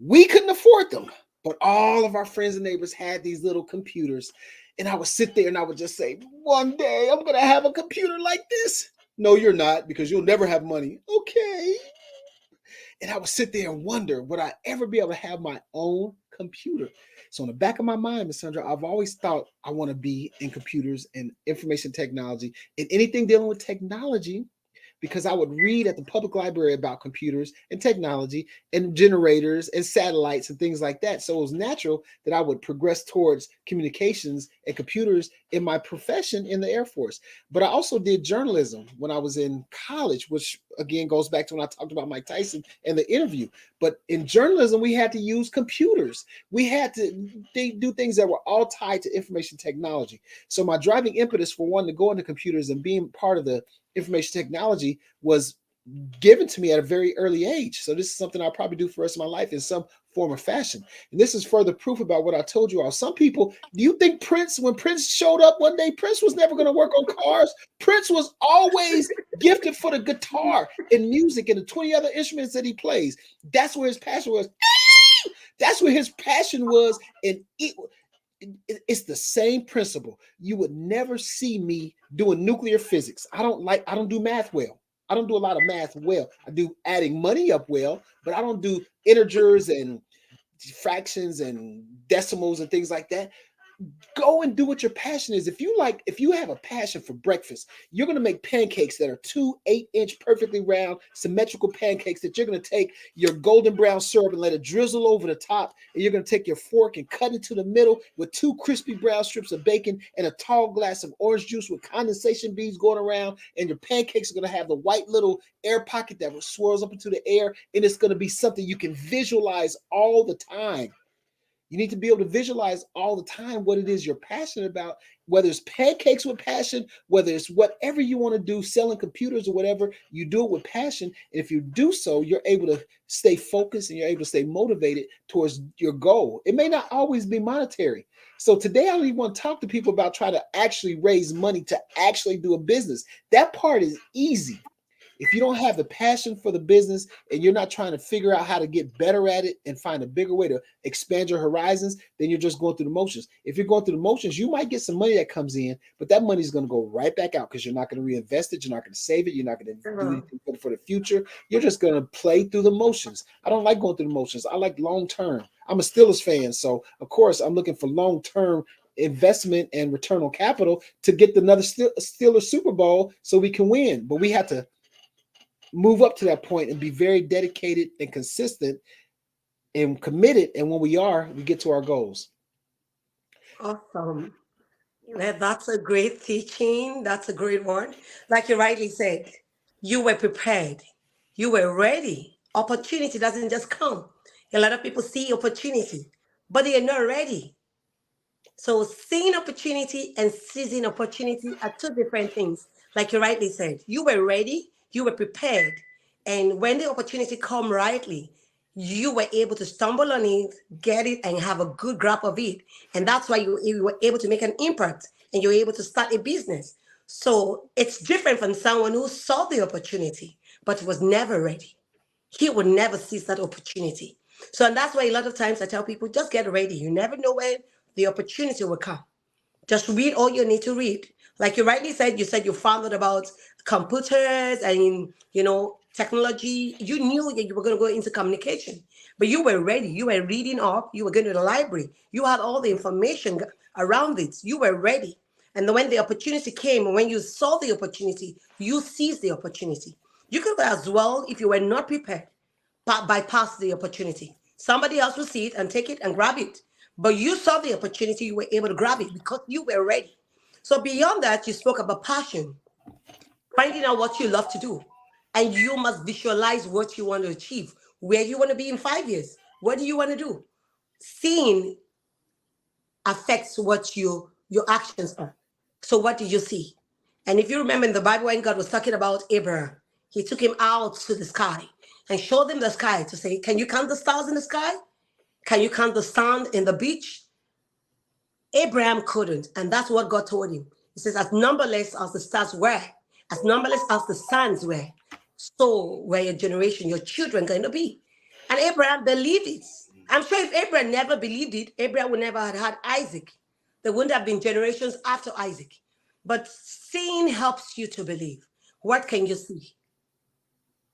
We couldn't afford them, but all of our friends and neighbors had these little computers. And I would sit there and I would just say, one day I'm going to have a computer like this. No, you're not, because you'll never have money. Okay. And I would sit there and wonder, would I ever be able to have my own computer? So in the back of my mind, Ms. Sandra, I've always thought I want to be in computers and information technology and anything dealing with technology, because I would read at the public library about computers and technology and generators and satellites and things like that. So it was natural that I would progress towards communications and computers in my profession in the Air Force. But I also did journalism when I was in college, which again goes back to when I talked about Mike Tyson and the interview. But in journalism, we had to use computers. We had to do things that were all tied to information technology. So my driving impetus for wanting to go into computers and being part of the information technology was given to me at a very early age. So this is something I'll probably do for the rest of my life in some form or fashion. And this is further proof about what I told you all. Some people, do you think when Prince showed up one day, Prince was never going to work on cars? Prince was always gifted for the guitar and music and the 20 other instruments that he plays. That's where his passion was. That's where his passion was. And it's the same principle. You would never see me doing nuclear physics. I don't do math well. I don't do a lot of math well. I do adding money up well, but I don't do integers and fractions and decimals and things like that. Go and do what your passion is. If you have a passion for breakfast, you're going to make pancakes that are 2 8-inch perfectly round symmetrical pancakes that you're going to take your golden brown syrup and let it drizzle over the top, and you're going to take your fork and cut into the middle with 2 crispy brown strips of bacon and a tall glass of orange juice with condensation beads going around, and your pancakes are going to have the white little air pocket that swirls up into the air, and it's going to be something you can visualize all the time. You need to be able to visualize all the time what it is you're passionate about, whether it's pancakes with passion, whether it's whatever you want to do, selling computers or whatever, you do it with passion. And if you do so, you're able to stay focused and you're able to stay motivated towards your goal. It may not always be monetary. So today I don't even want to talk to people about trying to actually raise money to actually do a business. That part is easy. If you don't have the passion for the business and you're not trying to figure out how to get better at it and find a bigger way to expand your horizons, then you're just going through the motions. If you're going through the motions, you might get some money that comes in, but that money is going to go right back out because you're not going to reinvest it. You're not going to save it. You're not going to do anything for the future. You're just going to play through the motions. I don't like going through the motions. I like long term. I'm a Steelers fan. So, of course, I'm looking for long term investment and return on capital to get another Steelers Super Bowl so we can win. But we have to move up to that point and be very dedicated and consistent and committed. And when we are, we get to our goals. Awesome. That's a great teaching. That's a great one. Like you rightly said, you were prepared. You were ready. Opportunity doesn't just come. A lot of people see opportunity, but they are not ready. So seeing opportunity and seizing opportunity are two different things. Like you rightly said, you were ready, you were prepared. And when the opportunity come rightly, you were able to stumble on it, get it, and have a good grasp of it. And that's why you were able to make an impact and you're able to start a business. So it's different from someone who saw the opportunity but was never ready. He would never seize that opportunity. So, and that's why a lot of times I tell people just get ready. You never know when the opportunity will come. Just read all you need to read. Like you rightly said, you said you found out about computers and technology. You knew that you were going to go into communication, but you were ready. You were reading up. You were going to the library. You had all the information around it. You were ready. And then when the opportunity came, and when you saw the opportunity, you seized the opportunity. You could as well, if you were not prepared, bypass the opportunity. Somebody else will see it and take it and grab it. But you saw the opportunity, you were able to grab it because you were ready. So beyond that, you spoke about passion, finding out what you love to do. And you must visualize what you want to achieve, where you want to be in 5 years. What do you want to do? Seeing affects what your actions are. So what did you see? And if you remember in the Bible when God was talking about Abraham, he took him out to the sky and showed him the sky to say, can you count the stars in the sky? Can you count the sand in the beach? Abraham couldn't. And that's what God told him. He says, as numberless as the stars were, as numberless as the sands were, so were your generation, your children going to be. And Abraham believed it. I'm sure if Abraham never believed it, Abraham would never have had Isaac. There wouldn't have been generations after Isaac. But seeing helps you to believe. What can you see?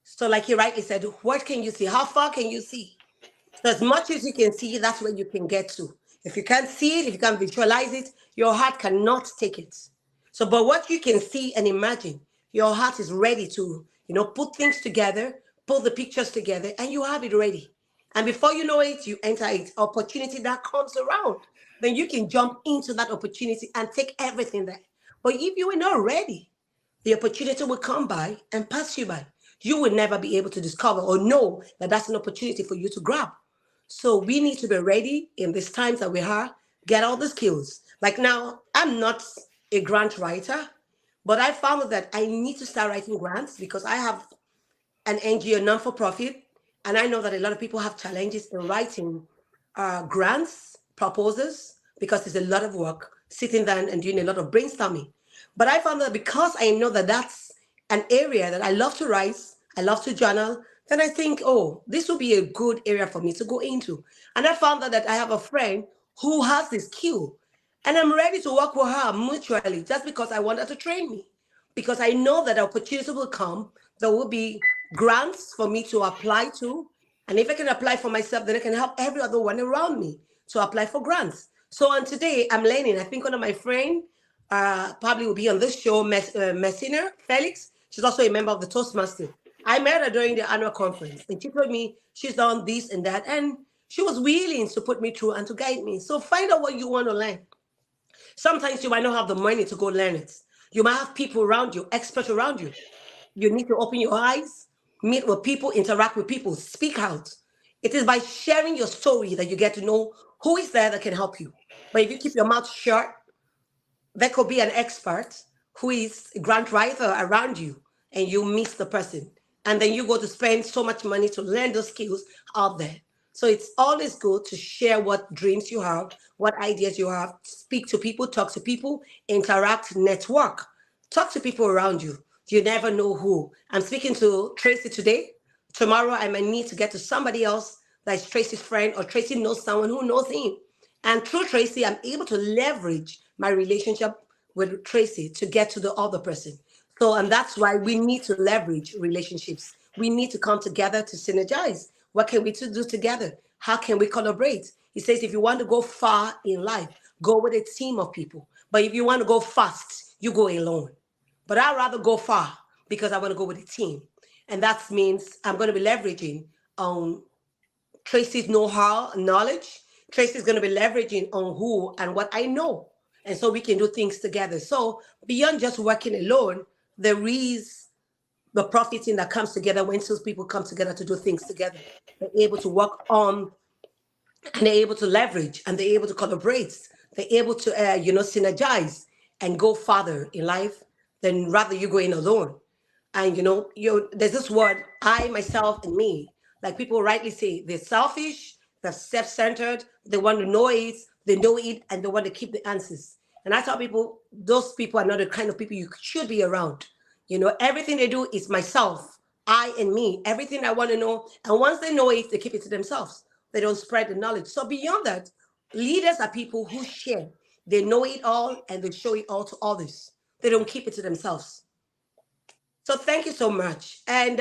So like he rightly said, what can you see? How far can you see? So as much as you can see, that's where you can get to. If you can't see it, if you can't visualize it, your heart cannot take it. So, but what you can see and imagine, your heart is ready to, put things together, pull the pictures together, and you have it ready. And before you know it, you enter it. Opportunity that comes around, then you can jump into that opportunity and take everything there. But if you are not ready, the opportunity will come by and pass you by. You will never be able to discover or know that that's an opportunity for you to grab. So we need to be ready in these times that we are, get all the skills. Like now, I'm not a grant writer, but I found that I need to start writing grants because I have an NGO, non-for-profit, and I know that a lot of people have challenges in writing grants, proposals, because it's a lot of work, sitting down and doing a lot of brainstorming. But I found that because I know that that's an area that I love to write, I love to journal, then I think, oh, this will be a good area for me to go into. And I found that I have a friend who has this skill, and I'm ready to work with her mutually just because I want her to train me. Because I know that opportunity will come, there will be grants for me to apply to. And if I can apply for myself, then I can help every other one around me to apply for grants. So on today, I'm learning. I think one of my friends probably will be on this show, Messina Felix. She's also a member of the Toastmasters. I met her during the annual conference, and she told me she's done this and that, and she was willing to put me through and to guide me. So find out what you want to learn. Sometimes you might not have the money to go learn it. You might have people around you, experts around you. You need to open your eyes, meet with people, interact with people, speak out. It is by sharing your story that you get to know who is there that can help you. But if you keep your mouth shut, there could be an expert who is a grant writer around you and you miss the person. And then you go to spend so much money to learn those skills out there. So it's always good to share what dreams you have, what ideas you have, speak to people, talk to people, interact, network. Talk to people around you. You never know who. I'm speaking to Tracy today. Tomorrow I might need to get to somebody else that's Tracy's friend, or Tracy knows someone who knows him. And through Tracy, I'm able to leverage my relationship with Tracy to get to the other person. So, and that's why we need to leverage relationships. We need to come together to synergize. What can we do together? How can we collaborate? He says, if you want to go far in life, go with a team of people. But if you want to go fast, you go alone. But I'd rather go far because I want to go with a team. And that means I'm going to be leveraging on Tracy's know-how, knowledge. Tracy's going to be leveraging on who and what I know. And so we can do things together. So beyond just working alone, there is the profiting that comes together when two people come together to do things together. They're able to work on, and they're able to leverage, and they're able to collaborate. They're able to, synergize and go farther in life than rather you going alone. And there's this word, I, myself, and me. Like people rightly say, they're selfish, they're self-centered, they want to know it, they know it, and they want to keep the answers. And I tell people, those people are not the kind of people you should be around. Everything they do is myself, I and me, everything I want to know. And once they know it, they keep it to themselves. They don't spread the knowledge. So beyond that, leaders are people who share. They know it all and they show it all to others. They don't keep it to themselves. So thank you so much. And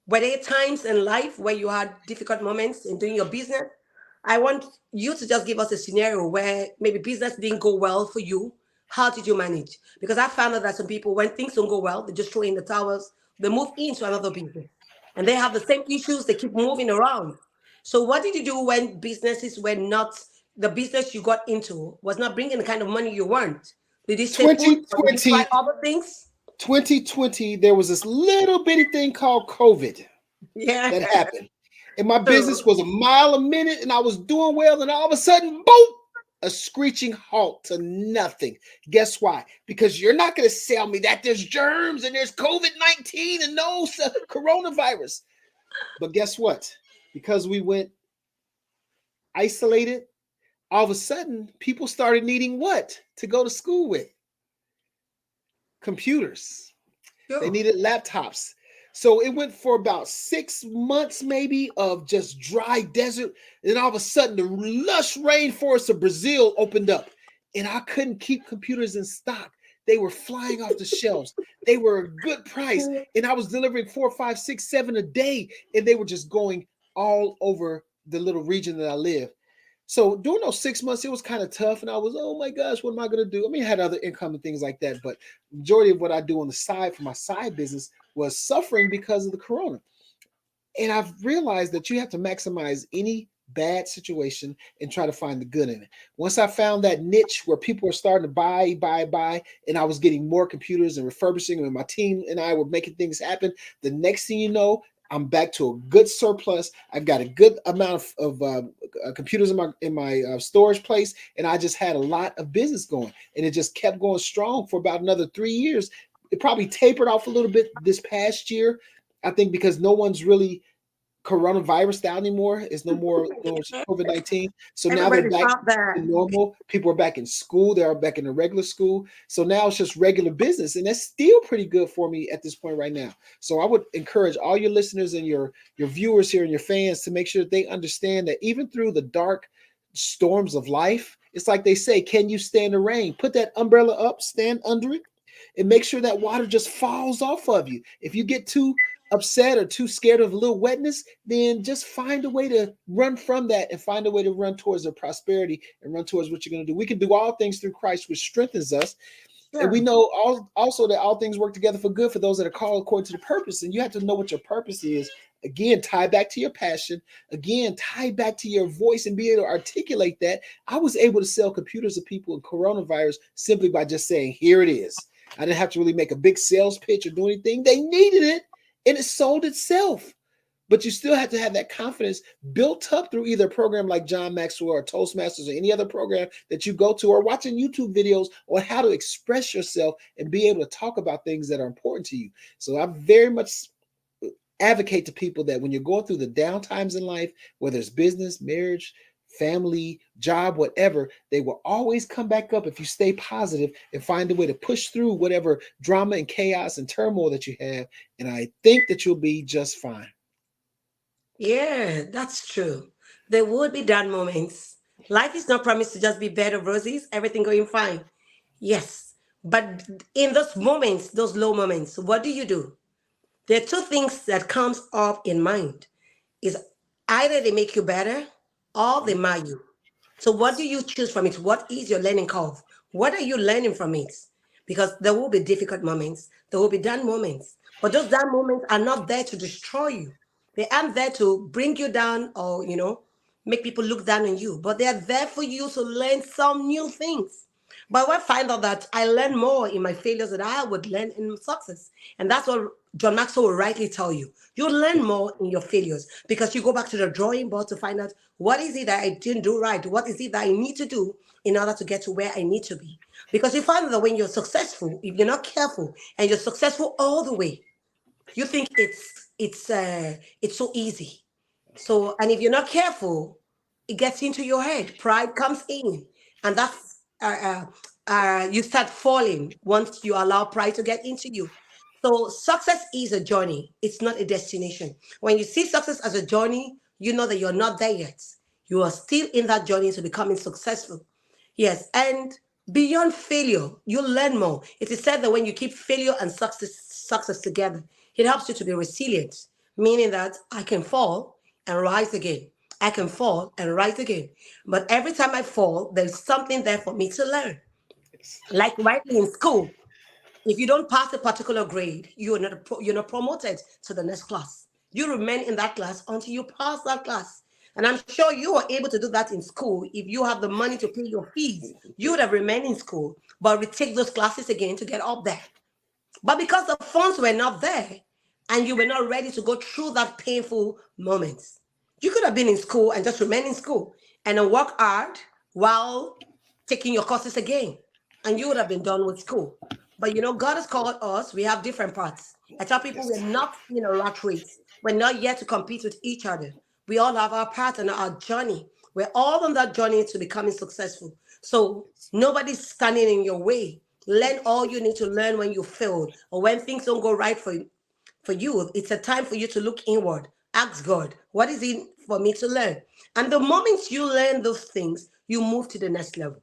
were there times in life where you had difficult moments in doing your business? I want you to just give us a scenario where maybe business didn't go well for you. How did you manage? Because I found out that some people, when things don't go well, they just throw in the towels, they move into another business. And they have the same issues, they keep moving around. So what did you do when businesses were not, the business you got into was not bringing the kind of money you want? Did you stay put or did you try 2020, other things? 2020, there was this little bitty thing called COVID Yeah. that happened. And my So, business was a mile a minute and I was doing well. And all of a sudden, boom, a screeching halt to nothing. Guess why? Because you're not going to sell me that there's germs and there's COVID-19 and no coronavirus. But guess what? Because we went isolated, all of a sudden, people started needing what to go to school with? Computers. They sure. needed laptops. So it went for about 6 months, maybe, of just dry desert. And all of a sudden, the lush rainforest of Brazil opened up. And I couldn't keep computers in stock. They were flying off the shelves. They were a good price. And I was delivering 4, 5, 6, 7 a day. And they were just going all over the little region that I live. So during those 6 months, it was kind of tough. And I was, oh my gosh, what am I going to do? I mean, I had other income and things like that. But majority of what I do on the side for my side business was suffering because of the corona. And I've realized that you have to maximize any bad situation and try to find the good in it. Once I found that niche where people are starting to buy, and I was getting more computers and refurbishing them, and my team and I were making things happen, the next thing you know, I'm back to a good surplus. I've got a good amount of computers in my storage place, and I just had a lot of business going, and it just kept going strong for about another 3 years. It probably tapered off a little bit this past year, I think, because no one's really coronavirus down anymore. It's no more COVID-19. So now they're Everybody back thought that. to normal. People are back in school. They are back in the regular school. So now it's just regular business. And that's still pretty good for me at this point right now. So I would encourage all your listeners and your viewers here and your fans to make sure that they understand that even through the dark storms of life, it's like they say, can you stand the rain? Put that umbrella up, stand under it, and make sure that water just falls off of you. If you get too upset or too scared of a little wetness, then just find a way to run from that and find a way to run towards the prosperity and run towards what you're going to do. We can do all things through Christ, which strengthens us. Sure. And we know also that all things work together for good for those that are called according to the purpose. And you have to know what your purpose is. Again, tie back to your passion. Again, tie back to your voice and be able to articulate that. I was able to sell computers to people in coronavirus simply by just saying, here it is. I didn't have to really make a big sales pitch or do anything. They needed it, and it sold itself. But you still have to have that confidence built up through either a program like John Maxwell or Toastmasters or any other program that you go to, or watching YouTube videos on how to express yourself and be able to talk about things that are important to you. So I very much advocate to people that when you're going through the down times in life, whether it's business, marriage, family, job, whatever, they will always come back up if you stay positive and find a way to push through whatever drama and chaos and turmoil that you have. And I think that you'll be just fine. Yeah, that's true. There would be down moments. Life is not promised to just be bed of roses, everything going fine. Yes. But in those moments, those low moments, what do you do? There are two things that comes up in mind. Is either they make you better or they mar you. So what do you choose from it? What is your learning curve? What are you learning from it? Because there will be difficult moments, there will be down moments, but those down moments are not there to destroy you. They aren't there to bring you down or, make people look down on you, but they're there for you to learn some new things. But I find out that I learn more in my failures than I would learn in success. And that's what John Maxwell will rightly tell you. You learn more in your failures because you go back to the drawing board to find out what is it that I didn't do right? What is it that I need to do in order to get to where I need to be? Because you find that when you're successful, if you're not careful and you're successful all the way, you think it's so easy. So, and if you're not careful, it gets into your head. Pride comes in, and that's you start falling once you allow pride to get into you. So, success is a journey; it's not a destination. When you see success as a journey, you know that you're not there yet. You are still in that journey to becoming successful. Yes, and beyond failure, you learn more. It is said that when you keep failure and success together, it helps you to be resilient, meaning that I can fall and rise again. I can fall and rise again. But every time I fall, there's something there for me to learn. Like rightly in school, if you don't pass a particular grade, you're not promoted to the next class. You remain in that class until you pass that class. And I'm sure you are able to do that in school. If you have the money to pay your fees, you would have remained in school, but retake those classes again to get up there. But because the funds were not there and you were not ready to go through that painful moment, you could have been in school and just remain in school and then work hard while taking your courses again. And you would have been done with school. But God has called us. We have different paths. I tell people we're Yes. not in a rat race. We're not here to compete with each other. We all have our path and our journey. We're all on that journey to becoming successful. So nobody's standing in your way. Learn all you need to learn when you failed or when things don't go right for you. It's a time for you to look inward. Ask God, what is it for me to learn? And the moment you learn those things, you move to the next level.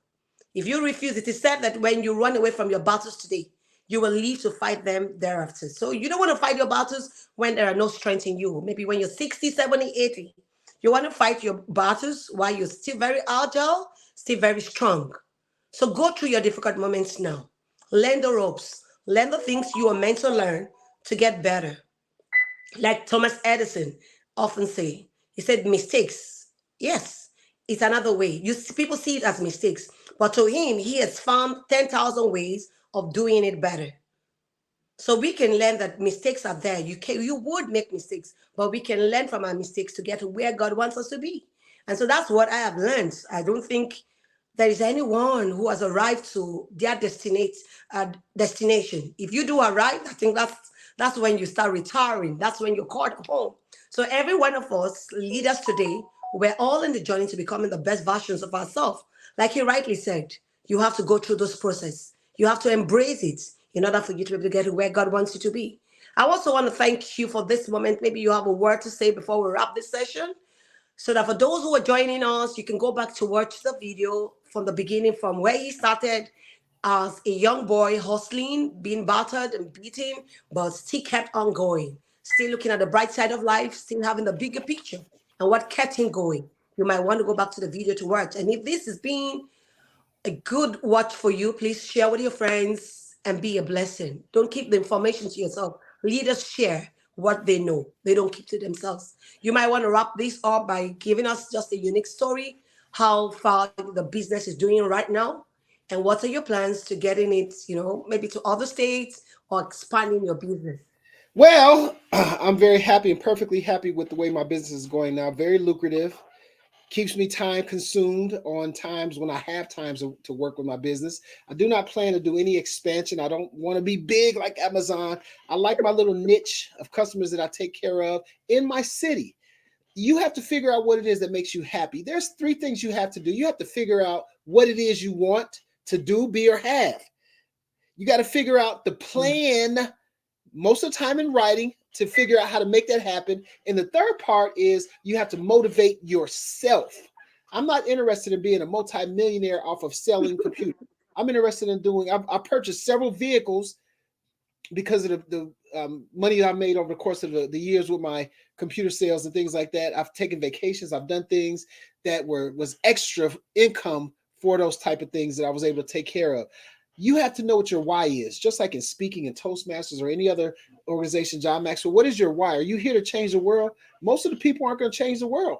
If you refuse, it is said that when you run away from your battles today, you will leave to fight them thereafter. So you don't want to fight your battles when there are no strength in you. Maybe when you're 60, 70, 80, you want to fight your battles while you're still very agile, still very strong. So go through your difficult moments now. Learn the ropes. Learn the things you are meant to learn to get better. Like Thomas Edison often say, he said mistakes. Yes, it's another way. People see it as mistakes, but to him, he has found 10,000 ways of doing it better. So we can learn that mistakes are there. You would make mistakes, but we can learn from our mistakes to get to where God wants us to be. And so that's what I have learned. I don't think there is anyone who has arrived to their destination. If you do arrive, I think that's when you start retiring. That's when you're called home. So every one of us leaders today, we're all in the journey to becoming the best versions of ourselves. Like he rightly said, you have to go through this process. You have to embrace it in order for you to be able to get to where God wants you to be. I also want to thank you for this moment. Maybe you have a word to say before we wrap this session. So that for those who are joining us, you can go back to watch the video from the beginning, from where he started as a young boy, hustling, being battered and beaten, but still kept on going, still looking at the bright side of life, still having the bigger picture and what kept him going. You might want to go back to the video to watch. And if this has been a good watch for you, please share with your friends and be a blessing. Don't keep the information to yourself. Leaders share what they know. They don't keep to themselves. You might want to wrap this up by giving us just a unique story, how far the business is doing right now, and what are your plans to getting it, maybe to other states or expanding your business. Well, I'm very happy and perfectly happy with the way my business is going now. Very lucrative. Keeps me time consumed on times when I have times to work with my business. I do not plan to do any expansion. I don't want to be big like Amazon. I like my little niche of customers that I take care of in my city. You have to figure out what it is that makes you happy. There's three things you have to do. You have to figure out what it is you want to do, be, or have. You got to figure out the plan, most of the time in writing, to figure out how to make that happen. And the third part is you have to motivate yourself. I'm not interested in being a multi-millionaire off of selling computers. I'm interested in I purchased several vehicles because of the money that I made over the course of the years with my computer sales and things like that. I've taken vacations. I've done things that was extra income for those type of things that I was able to take care of. You have to know what your why is, just like in speaking and Toastmasters or any other organization, John Maxwell. What is your why? Are you here to change the world? Most of the people aren't going to change the world.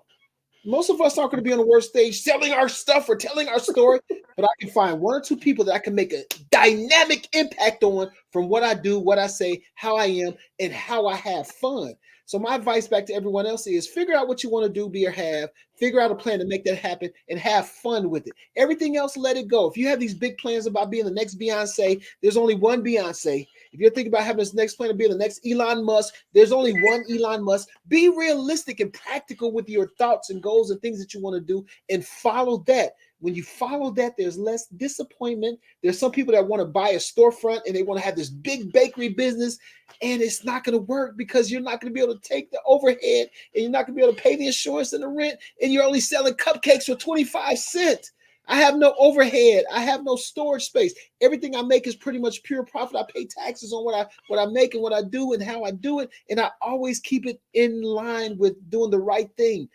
Most of us aren't going to be on the worst stage selling our stuff or telling our story, but I can find one or two people that I can make a dynamic impact on from what I do, what I say, how I am, and how I have fun. So my advice back to everyone else is figure out what you want to do, be or have, figure out a plan to make that happen and have fun with it. Everything else, let it go. If you have these big plans about being the next Beyonce, there's only one Beyonce. If you're thinking about having this next plan to be the next Elon Musk, there's only one Elon Musk. Be realistic and practical with your thoughts and goals and things that you want to do and follow that. When you follow that, there's less disappointment. There's some people that want to buy a storefront and they want to have this big bakery business, and it's not going to work because you're not going to be able to take the overhead and you're not going to be able to pay the insurance and the rent, and you're only selling cupcakes for 25 cents. I have no overhead. I have no storage space. Everything I make is pretty much pure profit. I pay taxes on what I make and what I do and how I do it, and I always keep it in line with doing the right thing.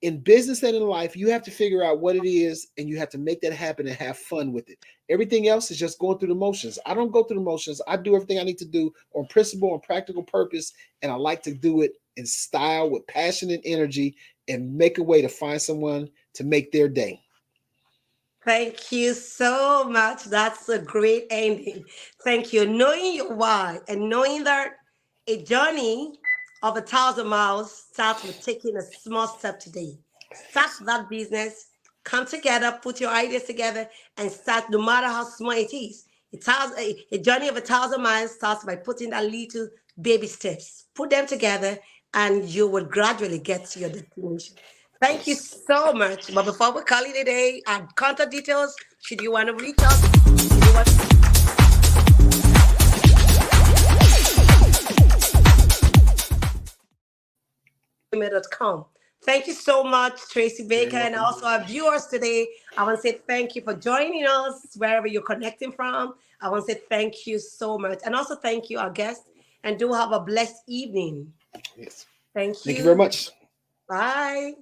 In business and in life, you have to figure out what it is and you have to make that happen and have fun with it. Everything else is just going through the motions. I don't go through the motions. I do everything I need to do on principle and practical purpose, and I like to do it in style with passion and energy and make a way to find someone to make their day. Thank you so much. That's a great ending. Thank you. Knowing your why and knowing that a journey of 1,000 miles starts with taking a small step today. Start that business, come together, put your ideas together, and start no matter how small it is. A journey of 1,000 miles starts by putting that little baby steps. Put them together, and you will gradually get to your destination. Thank you Yes. so much. But before we call it a day, our contact details, should you want to reach us, should you want email.com. Thank you so much, Tracy You're Baker, and welcome. also our viewers today. I want to say thank you for joining us wherever you're connecting from. I want to say thank you so much. And also thank you, our guests, and do have a blessed evening. Yes. Thank Thank you very you. much. Bye.